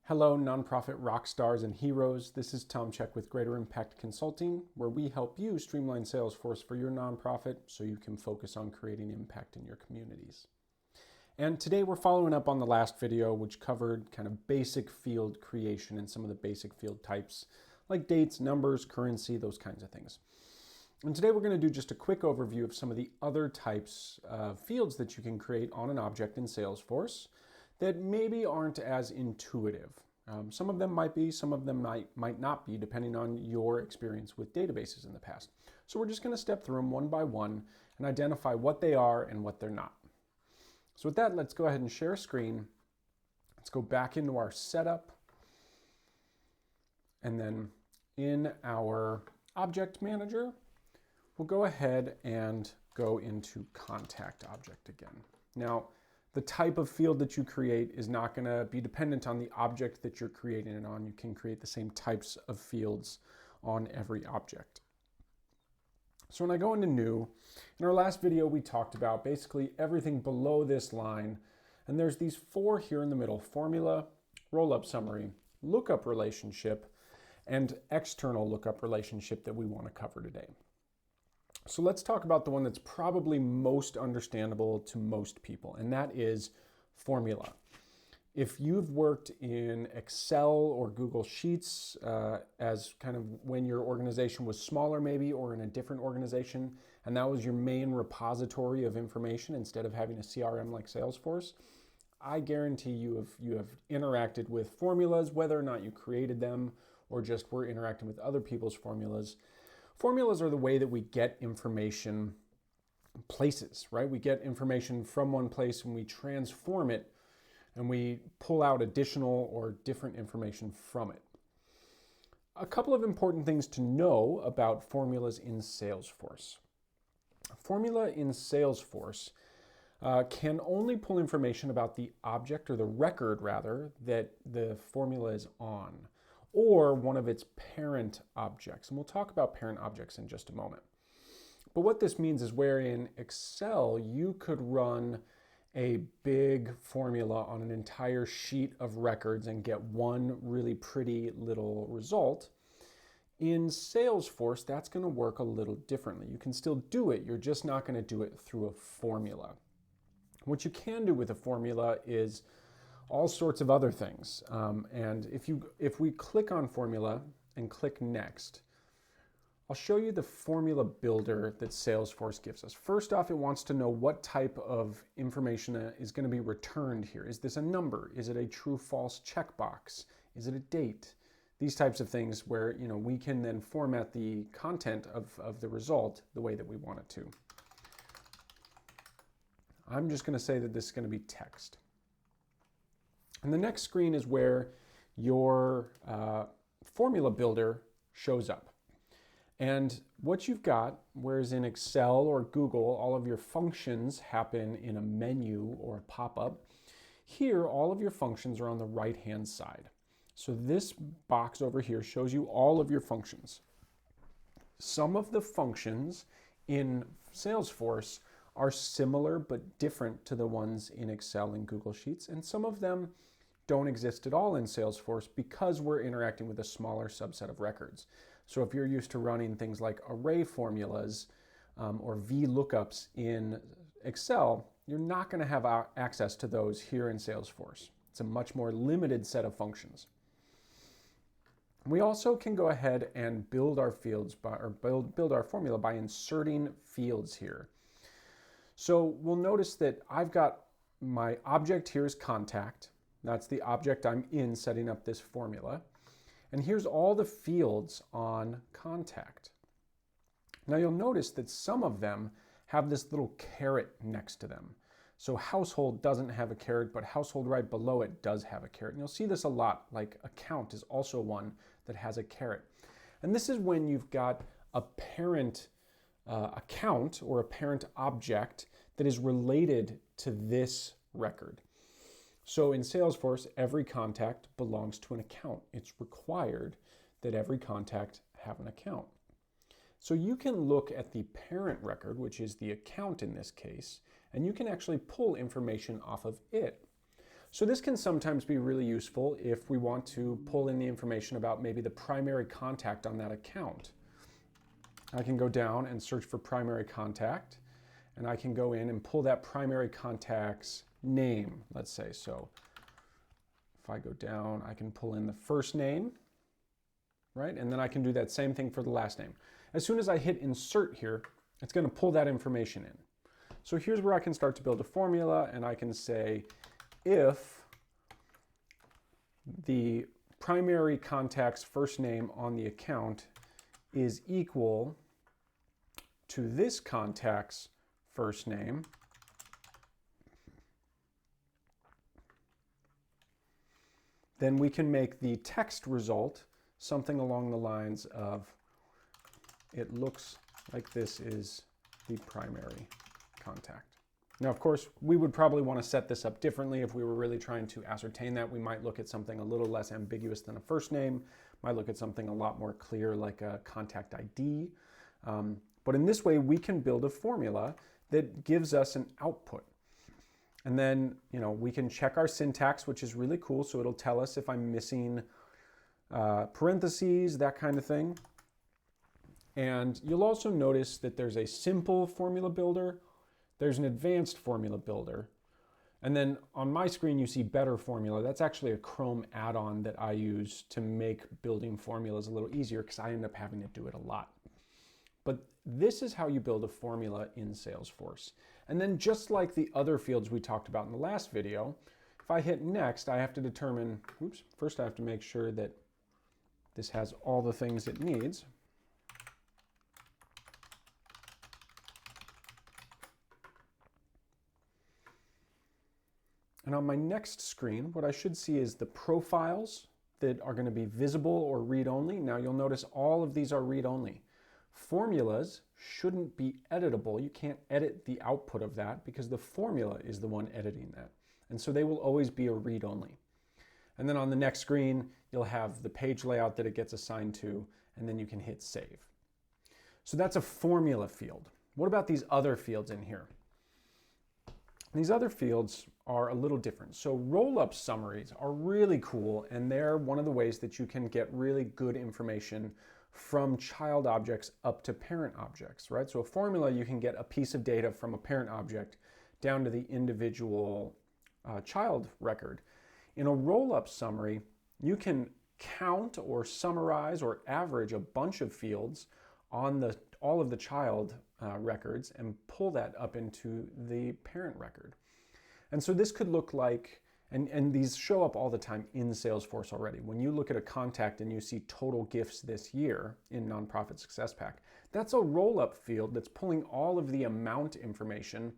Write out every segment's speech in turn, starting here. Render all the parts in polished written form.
Hello, nonprofit rock stars and heroes. This is Tom Check with Greater Impact Consulting, where we help you streamline Salesforce for your nonprofit so you can focus on creating impact in your communities. And today we're following up on the last video, which covered kind of basic field creation and some of the basic field types, like dates, numbers, currency, those kinds of things. And today we're going to do just a quick overview of some of the other types of fields that you can create on an object in Salesforce that maybe aren't as intuitive. Some of them might be, some of them might not be, depending on your experience with databases in the past. So we're just going to step through them one by one and identify what they are and what they're not. So with that, let's go ahead and share a screen. Let's go back into our setup. And then in our object manager, we'll go ahead and go into contact object again. Now, the type of field that you create is not going to be dependent on the object that you're creating it on. You can create the same types of fields on every object. So when I go into new, in our last video we talked about basically everything below this line, and there's these four here in the middle: formula, roll-up summary, lookup relationship, and external lookup relationship that we want to cover today. So let's talk about the one that's probably most understandable to most people, and that is formula. If you've worked in Excel or Google Sheets as kind of when your organization was smaller maybe, or in a different organization, and that was your main repository of information instead of having a CRM like Salesforce, I guarantee you have interacted with formulas, whether or not you created them or just were interacting with other people's formulas. Formulas are the way that we get information places, right? We get information from one place and we transform it and we pull out additional or different information from it. A couple of important things to know about formulas in Salesforce. A formula in Salesforce can only pull information about the object, or the record rather, that the formula is on, or one of its parent objects. And we'll talk about parent objects in just a moment. But what this means is where in Excel you could run a big formula on an entire sheet of records and get one really pretty little result. In Salesforce, that's going to work a little differently. You can still do it, you're just not going to do it through a formula. What you can do with a formula is all sorts of other things. And if we click on formula and click next, I'll show you the formula builder that Salesforce gives us. First off, it wants to know what type of information is going to be returned here. Is this a number? Is it a true-false checkbox? Is it a date? These types of things where we can then format the content of the result the way that we want it to. I'm just going to say that this is going to be text. And the next screen is where your formula builder shows up. And what you've got, whereas in Excel or Google, all of your functions happen in a menu or a pop-up, here all of your functions are on the right-hand side. So this box over here shows you all of your functions. Some of the functions in Salesforce are similar but different to the ones in Excel and Google Sheets, and some of them don't exist at all in Salesforce because we're interacting with a smaller subset of records. So if you're used to running things like array formulas or VLOOKUPs in Excel, you're not going to have access to those here in Salesforce. It's a much more limited set of functions. We also can go ahead and build our fields build our formula by inserting fields here. So we'll notice that I've got my object here is contact. That's the object I'm in setting up this formula. And here's all the fields on contact. Now you'll notice that some of them have this little caret next to them. So household doesn't have a caret, but household right below it does have a caret. And you'll see this a lot, like account is also one that has a caret. And this is when you've got a parent account or a parent object that is related to this record. So in Salesforce, every contact belongs to an account. It's required that every contact have an account. So you can look at the parent record, which is the account in this case, and you can actually pull information off of it. So this can sometimes be really useful if we want to pull in the information about maybe the primary contact on that account. I can go down and search for primary contact, and I can go in and pull that primary contact's name, let's say. So if I go down, I can pull in the first name, right? And then I can do that same thing for the last name. As soon as I hit insert here, it's going to pull that information in. So here's where I can start to build a formula, and I can say if the primary contact's first name on the account is equal to this contact's first name, then we can make the text result something along the lines of, it looks like this is the primary contact. Now, of course, we would probably want to set this up differently if we were really trying to ascertain that. We might look at something a little less ambiguous than a first name, might look at something a lot more clear like a contact ID. But in this way, we can build a formula that gives us an output. And then, we can check our syntax, which is really cool. So it'll tell us if I'm missing parentheses, that kind of thing. And you'll also notice that there's a simple formula builder, there's an advanced formula builder, and then on my screen you see better formula. That's actually a Chrome add-on that I use to make building formulas a little easier because I end up having to do it a lot. But this is how you build a formula in Salesforce. And then just like the other fields we talked about in the last video, if I hit next, I have to determine, first I have to make sure that this has all the things it needs. And on my next screen, what I should see is the profiles that are going to be visible or read-only. Now you'll notice all of these are read-only. Formulas shouldn't be editable. You can't edit the output of that because the formula is the one editing that. And so they will always be a read-only. And then on the next screen, you'll have the page layout that it gets assigned to, and then you can hit save. So that's a formula field. What about these other fields in here? These other fields are a little different. So roll-up summaries are really cool, and they're one of the ways that you can get really good information from child objects up to parent objects, right? So a formula, you can get a piece of data from a parent object down to the individual child record. In a roll-up summary, you can count or summarize or average a bunch of fields on all of the child records and pull that up into the parent record. And so this could look like, and these show up all the time in Salesforce already. When you look at a contact and you see total gifts this year in Nonprofit Success Pack, that's a roll-up field that's pulling all of the amount information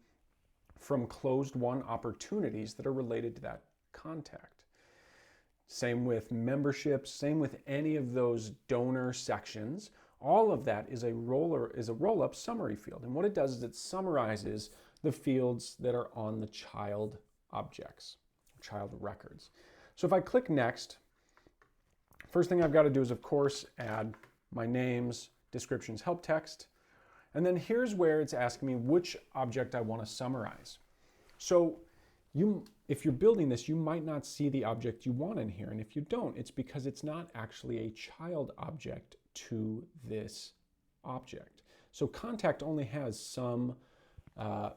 from closed-won opportunities that are related to that contact. Same with memberships, same with any of those donor sections. All of that is a roll-up summary field. And what it does is it summarizes the fields that are on the child objects, child records. So if I click next, first thing I've got to do is, of course, add my names, descriptions, help text. And then here's where it's asking me which object I want to summarize. So if you're building this, you might not see the object you want in here. And if you don't, it's because it's not actually a child object to this object. So contact only has some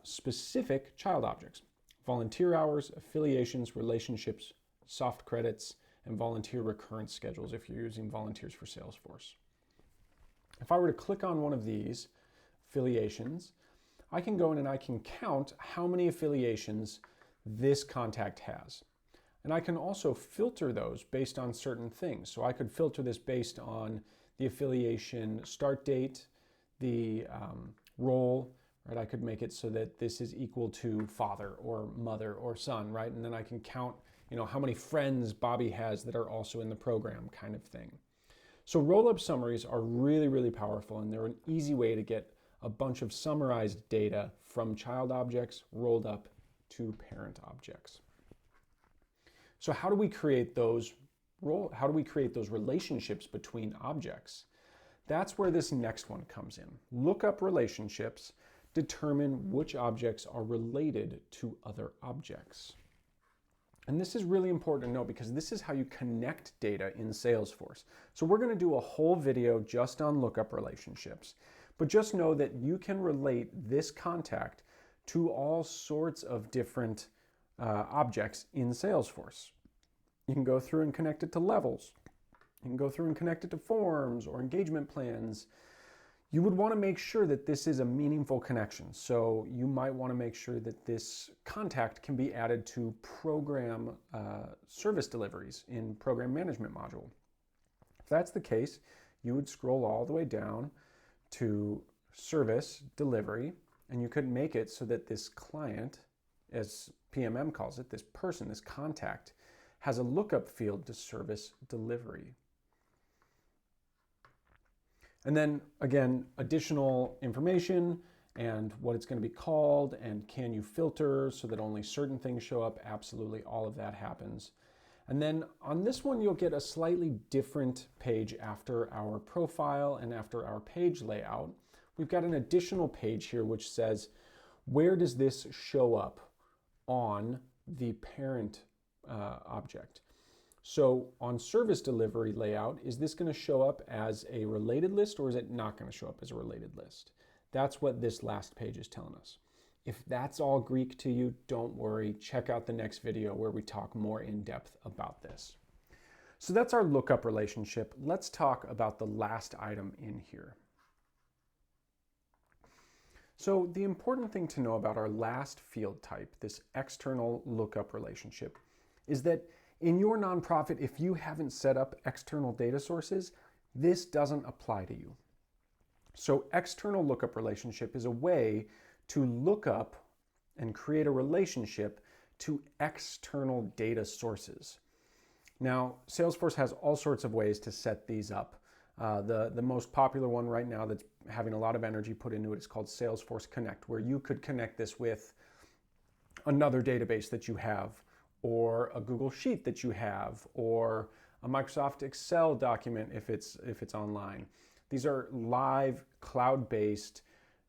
specific child objects: volunteer hours, affiliations, relationships, soft credits, and volunteer recurrence schedules if you're using volunteers for Salesforce. If I were to click on one of these affiliations, I can go in and I can count how many affiliations this contact has. And I can also filter those based on certain things. So I could filter this based on the affiliation start date, the role, right? I could make it so that this is equal to father or mother or son, right? And then I can count, how many friends Bobby has that are also in the program, kind of thing. So roll-up summaries are really, really powerful, and they're an easy way to get a bunch of summarized data from child objects rolled up to parent objects. So how do we create those relationships between objects? That's where this next one comes in. Lookup relationships determine which objects are related to other objects. And this is really important to know because this is how you connect data in Salesforce. So we're going to do a whole video just on lookup relationships. But just know that you can relate this contact to all sorts of different objects in Salesforce. You can go through and connect it to levels. You can go through and connect it to forms or engagement plans. You would want to make sure that this is a meaningful connection. So you might want to make sure that this contact can be added to program service deliveries in program management module. If that's the case, you would scroll all the way down to service delivery, and you could make it so that this client, as PMM calls it, this person, this contact, has a lookup field to service delivery. And then again, additional information and what it's going to be called, and can you filter so that only certain things show up? Absolutely, all of that happens. And then on this one, you'll get a slightly different page after our profile and after our page layout. We've got an additional page here which says, where does this show up on the parent object? So on service delivery layout, is this going to show up as a related list or is it not going to show up as a related list? That's what this last page is telling us. If that's all Greek to you, don't worry. Check out the next video where we talk more in depth about this. So that's our lookup relationship. Let's talk about the last item in here. So the important thing to know about our last field type, this external lookup relationship, is that in your nonprofit, if you haven't set up external data sources, this doesn't apply to you. So external lookup relationship is a way to look up and create a relationship to external data sources. Now, Salesforce has all sorts of ways to set these up. The most popular one right now that's having a lot of energy put into it is called Salesforce Connect, where you could connect this with another database that you have, or a Google Sheet that you have, or a Microsoft Excel document if it's online. These are live, cloud-based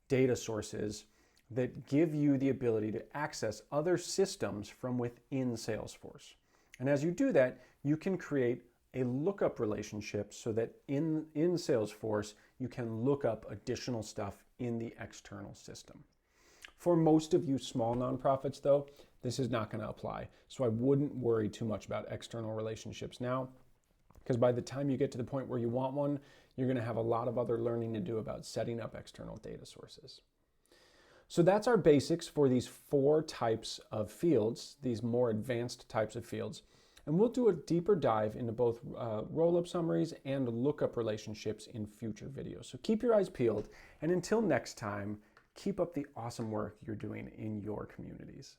data sources that give you the ability to access other systems from within Salesforce. And as you do that, you can create a lookup relationship so that in Salesforce, you can look up additional stuff in the external system. For most of you small nonprofits, though, this is not going to apply. So I wouldn't worry too much about external relationships now, because by the time you get to the point where you want one, you're going to have a lot of other learning to do about setting up external data sources. So that's our basics for these 4 types of fields, these more advanced types of fields. And we'll do a deeper dive into both roll-up summaries and lookup relationships in future videos. So keep your eyes peeled, and until next time, keep up the awesome work you're doing in your communities.